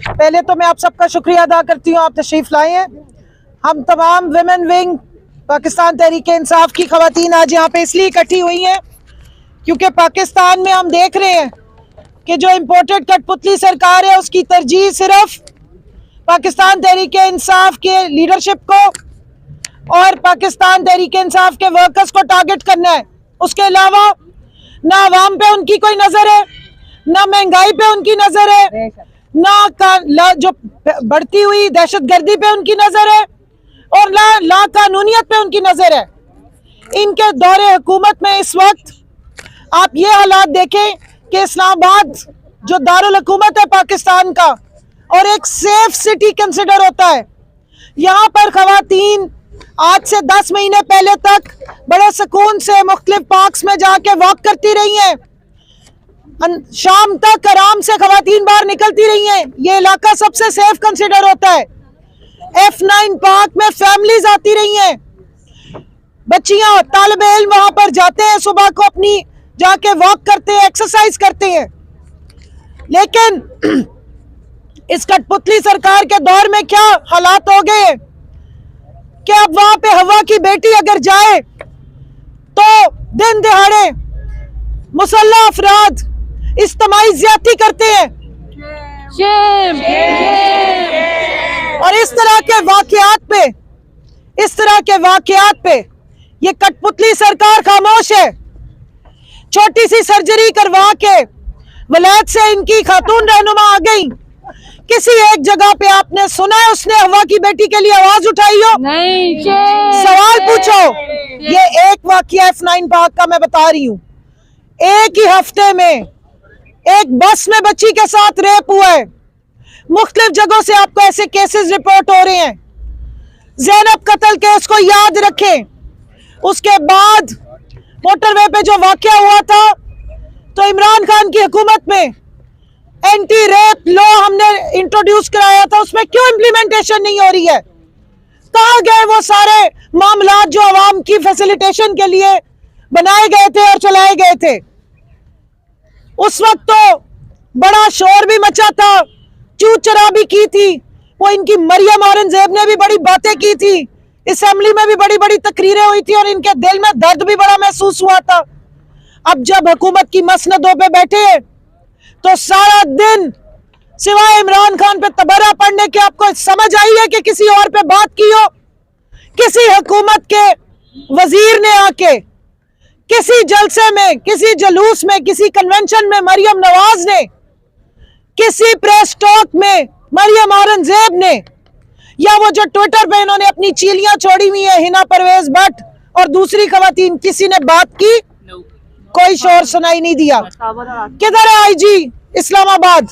पहले तो मैं आप सबका शुक्रिया अदा करती हूँ, आप तशरीफ लाए हैं। हम तमाम विमेन विंग पाकिस्तान तहरीक इंसाफ की खवातीन आज यहाँ पे इसलिए इकट्ठी हुई हैं क्योंकि पाकिस्तान में हम देख रहे हैं कि जो इम्पोर्टेड कठपुतली सरकार है उसकी तरजीह सिर्फ पाकिस्तान तहरीक इंसाफ के लीडरशिप को और पाकिस्तान तहरीक इंसाफ के वर्कर्स को टारगेट करना है। उसके अलावा ना आवाम पे उनकी कोई नजर है, ना महंगाई पे उनकी नजर है, ना जो बढ़ती हुई दहशतगर्दी पे उनकी नजर है और ला कानूनियत पे उनकी नजर है। इनके दौरे हुकूमत में इस वक्त आप ये हालात देखें कि इस्लामाबाद जो दारुल हुकूमत है पाकिस्तान का और एक सेफ सिटी कंसिडर होता है, यहाँ पर खवातीन आज से 10 महीने पहले तक बड़े सुकून से मुख्तलिफ पार्क्स में जाके वॉक करती रही हैं। शाम तक आराम से खवातीन बाहर निकलती रही हैं। ये इलाका सबसे सेफ कंसिडर होता है। F9 पार्क में फैमिलीज आती रही हैं, बच्चियां तालिबे इल्म वहां पर जाते हैं, सुबह को अपनी जाके वॉक करते हैं, एक्सरसाइज करते हैं। लेकिन इस कठपुतली सरकार के दौर में क्या हालात हो गए कि अब वहां पे हवा की बेटी अगर जाए तो दिन दिहाड़े मुसल्लह अफराद इज्तिमाई ज्यादती करते हैं। और इस तरह के वाकयात पे ये कठपुतली सरकार खामोश है। छोटी सी सर्जरी करवा के वलायत से इनकी खातून रहनुमा आ गई। किसी एक जगह पे आपने सुना है उसने हवा की बेटी के लिए आवाज उठाई हो? नहीं। सवाल पूछो। ये एक वाकया F9 पार्क का मैं बता रही हूँ। एक ही हफ्ते में एक बस में बच्ची के साथ रेप हुआ है। मुख्तलिफ जगहों से आपको ऐसे केसेस रिपोर्ट हो रहे हैं। ज़ैनब कत्ल केस को याद रखें। उसके बाद मोटरवे पे जो वाकया हुआ था तो इमरान खान की हुकूमत में एंटी रेप लॉ हमने इंट्रोड्यूस कराया था, उसमें क्यों इम्प्लीमेंटेशन नहीं हो रही है? कहाँ गए वो सारे मामलात जो अवाम की फैसिलिटेशन के लिए बनाए गए थे और चलाए गए थे? उस वक्त तो बड़ा शोर भी मचा था, चूत चरा भी की थी। वो इनकी मरियम औरंगजेब ने भी बड़ी बातें की थी, असेंबली में भी बड़ी बड़ी तकरीरें हुई थी और इनके दिल में दर्द भी बड़ा महसूस हुआ था। अब जब हुकूमत की मसनदों पे बैठे हैं तो सारा दिन सिवाय इमरान खान पे तबर्रा पढ़ने के आपको समझ आई है कि किसी और पे बात की हो? किसी हुकूमत के वजीर ने आके किसी जलसे में, किसी जुलूस में, किसी कन्वेंशन में मरियम नवाज ने, किसी प्रेस टॉक में मरियम औरंगजेब ने, या वो जो ट्विटर पे इन्होंने अपनी चीलियां छोड़ी हुई है हिना परवेज भट्ट और दूसरी खवातीन, किसी ने बात की? कोई शोर सुनाई नहीं दिया। किधर है आईजी इस्लामाबाद?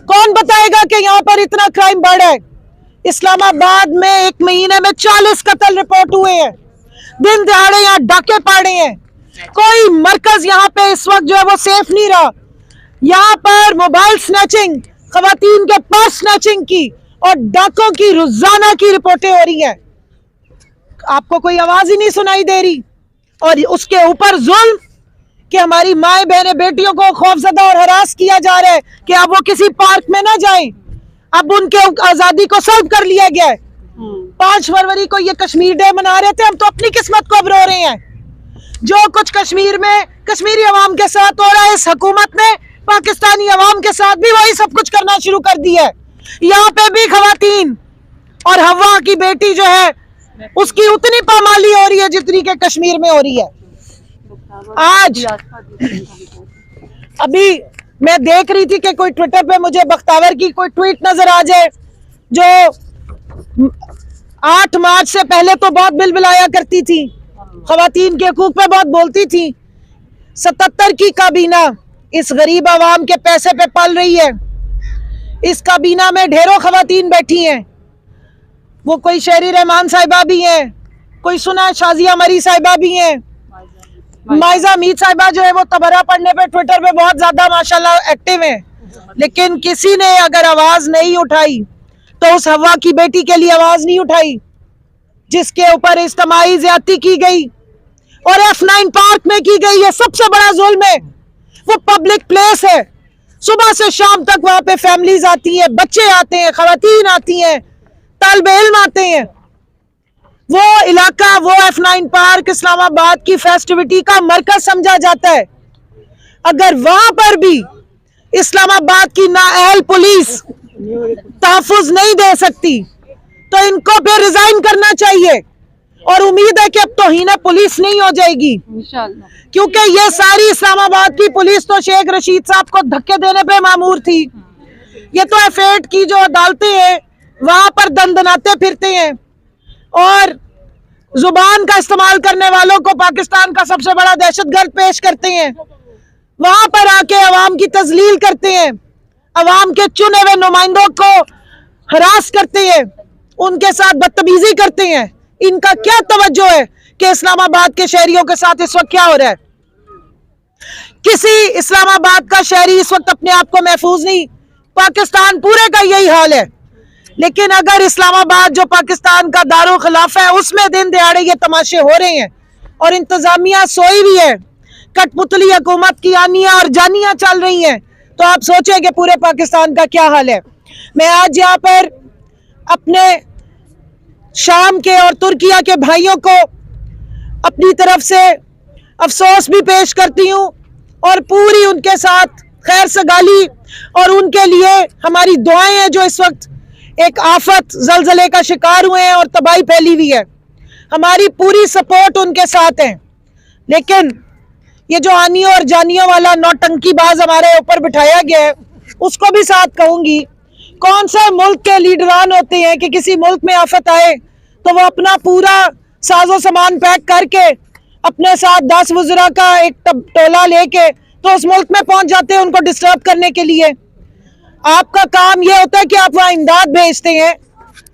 कौन बताएगा कि यहाँ पर इतना क्राइम बढ़ा है? इस्लामाबाद में एक महीने में 40 कत्ल रिपोर्ट हुए हैं। दिन दिहाड़े यहाँ डाके पड़े हैं। कोई मरकज यहाँ पे इस वक्त जो है वो सेफ नहीं रहा। यहाँ पर मोबाइल स्नैचिंग, खवातीन के पर्स स्नैचिंग की और डाकों की रोजाना की रिपोर्टें हो रही हैं। आपको कोई आवाज ही नहीं सुनाई दे रही। और उसके ऊपर जुल्म कि हमारी माए बहने बेटियों को खौफजदा और हरास किया जा रहा है कि अब वो किसी पार्क में ना जाएं। अब उनके आजादी को सल्ब कर लिया गया है। 5 फरवरी को ये कश्मीर डे मना रहे थे, हम तो अपनी किस्मत को अब रो रहे हैं। जो कुछ कश्मीर में कश्मीरी अवाम के साथ हो रहा है, इस हुकूमत ने पाकिस्तानी अवाम के साथ भी वही सब कुछ करना शुरू कर दिया है। यहाँ पे भी खवातीन और हवा की बेटी जो है उसकी उतनी पामाली हो रही है जितनी के कश्मीर में हो रही है। आज अभी मैं देख रही थी कि कोई ट्विटर पे मुझे बख्तावर की कोई ट्वीट नजर आ जाए जो 8 मार्च से पहले तो बहुत बिलबिलाया करती थी, खवातीन के हकूक पे बहुत बोलती थी। 77 की काबीना इस गरीब आवाम के पैसे पे पल रही है। इस काबीना में ढेरों खवातीन बैठी हैं। वो कोई शहरी रहमान साहिबा भी हैं, कोई सुना शाजिया मरी साहिबा भी हैं, माइजा मीत साहिबा जो है वो तबर्रा पढ़ने पे ट्विटर पे बहुत ज्यादा माशाल्लाह एक्टिव है। लेकिन किसी ने अगर आवाज नहीं उठाई तो उस हवा की बेटी के लिए आवाज नहीं उठाई जिसके ऊपर इज्तिमाई ज्यादती की गई और F9 पार्क में की गई है। सबसे बड़ा जुल्म है। वो पब्लिक प्लेस है, सुबह से शाम तक वहां पे फैमिलीज आती हैं, बच्चे आते हैं, खवातीन आती हैं, तालिबे इल्म आते हैं। वो इलाका, वो F9 पार्क इस्लामाबाद की फेस्टिविटी का मरकज समझा जाता है। अगर वहां पर भी इस्लामाबाद की नाअहल पुलिस तहफ़्फ़ुज़ नहीं दे सकती तो इनको फिर रिजाइन करना चाहिए। और उम्मीद है कि अब तौहीन पुलिस नहीं हो जाएगी इंशाअल्लाह, क्योंकि ये सारी इस्लामाबाद की पुलिस तो शेख रशीद साहब को धक्के देने पे मामूर थी। ये तो F8 की जो अदालतें हैं वहां पर दंदनाते फिरते हैं और जुबान का इस्तेमाल करने वालों को पाकिस्तान का सबसे बड़ा दहशतगर्द पेश करते हैं। वहां पर आके अवाम की तजलील करते हैं, अवाम के चुने हुए नुमाइंदों को हरास करते हैं, उनके साथ बदतमीजी करते हैं। इनका क्या तवज्जो है कि इस्लामाबाद के शहरियों के साथ इस वक्त क्या हो रहा है? किसी इस्लामाबाद का शहरी इस वक्त अपने आप को महफूज नहीं, पाकिस्तान पूरे का यही हाल है। लेकिन अगर इस्लामाबाद जो पाकिस्तान का दारुल खिलाफा है उसमें दिन दिहाड़े ये तमाशे हो रहे हैं और इंतजामिया सोई भी है, कठपुतली हुकूमत की आनियां और जानियां चल रही हैं, तो आप सोचें कि पूरे पाकिस्तान का क्या हाल है। मैं आज यहाँ पर अपने शाम के और तुर्किया के भाइयों को अपनी तरफ से अफसोस भी पेश करती हूँ और पूरी उनके साथ खैर सगाली और उनके लिए हमारी दुआएं हैं जो इस वक्त एक आफत जलजले का शिकार हुए हैं और तबाही फैली हुई है। हमारी पूरी सपोर्ट उनके साथ है। लेकिन ये जो आनियों और जानियों वाला नौटंकीबाज हमारे ऊपर बिठाया गया है उसको भी साथ कहूंगी। कौन से मुल्क के लीडरान होते हैं कि किसी मुल्क में आफत आए तो वो अपना पूरा साजो सामान पैक करके अपने साथ 10 वज़रा का एक टोला लेके तो उस मुल्क में पहुंच जाते हैं उनको डिस्टर्ब करने के लिए। आपका काम ये होता है कि आप वहाँ इमदाद भेजते हैं,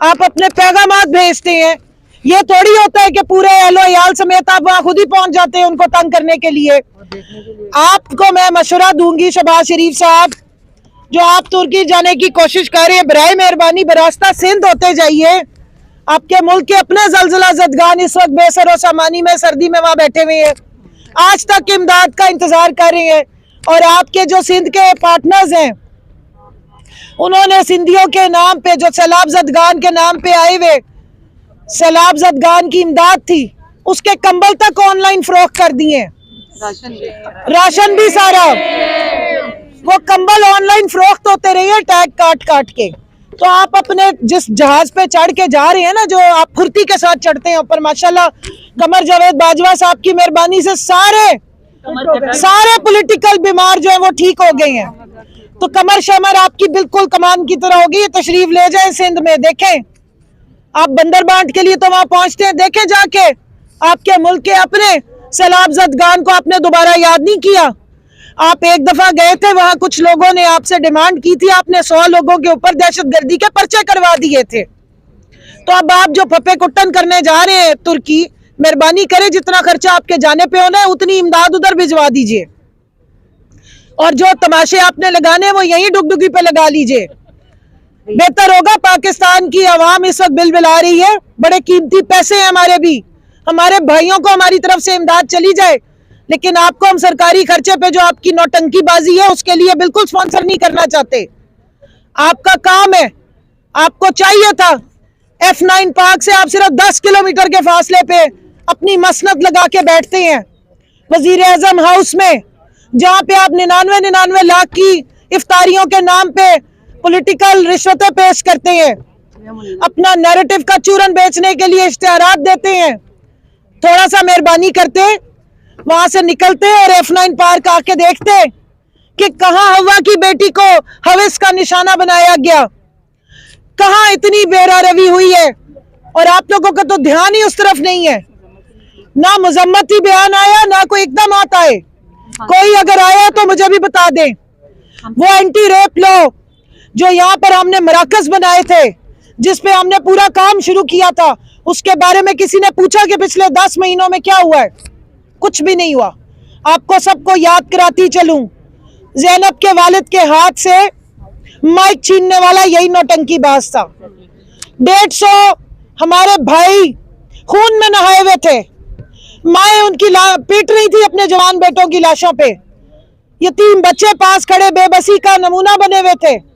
आप अपने पैगामात भेजते हैं। ये थोड़ी होता है कि पूरे अहलो अयाल समेत आप वहाँ खुद ही पहुंच जाते हैं उनको तंग करने के लिए। आपको मैं मशवरा दूंगी शहबाज शरीफ साहब, जो आप तुर्की जाने की कोशिश कर रहे हैं, बराए मेहरबानी बरास्ता सिंध होते जाइए। आपके मुल्क के अपने जलजला ज़दगान इस वक्त बेसर सामानी में सर्दी में वहां बैठे हुए हैं, आज तक इमदाद का इंतजार कर रहे हैं। और आपके जो सिंध के पार्टनर्स हैं उन्होंने सिंधियों के नाम पे, जो सैलाब ज़दगान के नाम पे आए हुए सैलाब ज़दगान की इमदाद थी, उसके कंबल तक ऑनलाइन फरोख्त कर दिए, राशन भी सारा, वो कंबल ऑनलाइन फरोख्त होते रहे हैं टैग काट काट के। तो आप अपने जिस जहाज पे चढ़ के जा रहे हैं ना, जो आप फुर्ती के साथ चढ़ते हैं ऊपर, माशाल्लाह कमर जावेद बाजवा साहब की मेहरबानी से सारे पॉलिटिकल बीमार जो है वो ठीक हो गए हैं। तो कमर शमर आपकी बिल्कुल कमान की तरह होगी। तशरीफ ले जाएं सिंध में, देखें आप बंदरबांट के लिए तो वहां पहुंचते हैं, देखें जाके आपके मुल्क के अपने सैलाब ज़दगान को आपने दोबारा याद नहीं किया। आप एक दफा गए थे, वहां कुछ लोगों ने आपसे डिमांड की थी, आपने 100 लोगों के ऊपर दहशतगर्दी के पर्चे करवा दिए थे। तो अब आप जो फपे कुट्टन करने जा रहे हैं तुर्की, मेहरबानी करें जितना खर्चा आपके जाने पे होना है उतनी इमदाद उधर भिजवा दीजिए, और जो तमाशे आपने लगाने हैं वो यहीं डुगडुगी पे लगा लीजिए। बेहतर होगा। पाकिस्तान की आवाम इस वक्त बिलबिला रही है, बड़े कीमती पैसे हैं हमारे भी, हमारे भाइयों को हमारी तरफ से इमदाद चली जाए, लेकिन आपको हम सरकारी खर्चे पे जो आपकी नौटंकीबाजी है उसके लिए बिल्कुल स्पॉन्सर नहीं करना चाहते। आपका काम है, आपको चाहिए था F9 पार्क से आप सिर्फ 10 किलोमीटर के फासले पे अपनी मसनद लगा के बैठते हैं वजीर आजम हाउस में, जहां पे आप 99 लाख की इफ्तारियों के नाम पे पॉलिटिकल रिश्वतें पेश करते हैं, अपना नैरेटिव का चूरन बेचने के लिए इश्तिहारात देते हैं। थोड़ा सा मेहरबानी करते, वहां से निकलते और F9 पार्क आके देखते कि कहां हवा की बेटी को हवस का निशाना बनाया गया, कहां इतनी बेरारवी हुई है, और आप लोगों का तो ध्यान ही उस तरफ नहीं है। ना मजम्मती बयान आया, ना कोई इकदाम आए। कोई अगर आया तो मुझे भी बता दें। वो एंटी रेप लॉ जो यहाँ पर हमने मराकज बनाए थे, जिसपे हमने पूरा काम शुरू किया था, उसके बारे में किसी ने पूछा कि पिछले 10 महीनों में क्या हुआ है? कुछ भी नहीं हुआ। आपको सबको याद कराती चलूं, ज़ैनब के वालिद के हाथ से माइक छीनने वाला यही नौटंकीबाज था। 150 हमारे भाई खून में नहाए हुए थे, माएँ उनकी पीट रही थी अपने जवान बेटों की लाशों पे। यतीम बच्चे पास खड़े बेबसी का नमूना बने हुए थे।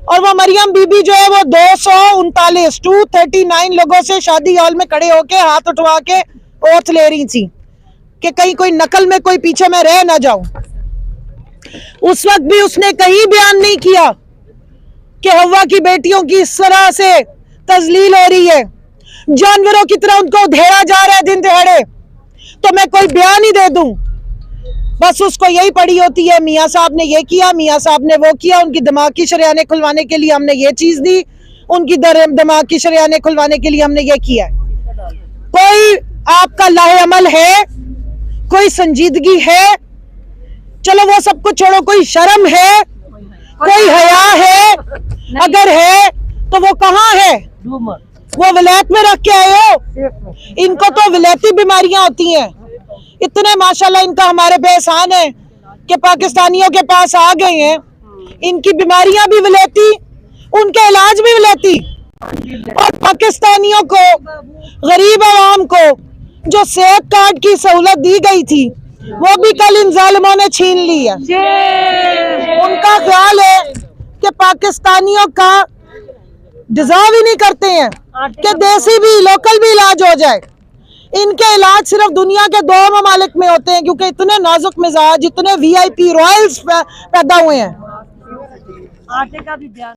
और वो मरियम बीबी जो है वो 239 लोगों से शादी हॉल में खड़े होके हाथ उठवा के ओथ ले रही थी कि कहीं कोई नकल में कोई पीछे मैं रह ना जाऊं। उस वक्त भी उसने कहीं बयान नहीं किया कि हवा की बेटियों की इस तरह से तजलील हो रही है, जानवरों की तरह उनको उधेड़ा जा रहा है दिन दहाड़े, तो मैं कोई बयान ही दे दूं। बस उसको यही पड़ी होती है, मियाँ साहब ने ये किया, मियाँ साहब ने वो किया, उनकी दिमाग की शरियाने खुलवाने के लिए हमने ये चीज दी, उनकी दिमाग की शरियाने खुलवाने के लिए हमने ये किया। कोई आपका लाहे अमल है, कोई संजीदगी है? चलो वो सब कुछ छोड़ो, कोई शर्म है, कोई हया है? अगर है तो वो कहाँ है? वो विलायत में रख के आए हो? इनको तो विलायती बीमारियां होती हैं। इतने माशाल्लाह इनका हमारे पे एहसान है कि पाकिस्तानियों के पास आ गए हैं। इनकी बीमारियां भी विलायती, उनके इलाज भी विलायती। और पाकिस्तानियों को, गरीब आवाम को जो सेहत कार्ड की सहूलत दी गई थी वो भी कल इन जालिमों ने छीन ली है। उनका ख्याल है कि पाकिस्तानियों का डिजर्व ही नहीं करते हैं कि देसी भी लोकल भी इलाज हो जाए। इनके इलाज सिर्फ दुनिया के 2 ममालिक में होते हैं क्योंकि इतने नाजुक मिजाज, इतने VIP रॉयल्स पैदा हुए हैं।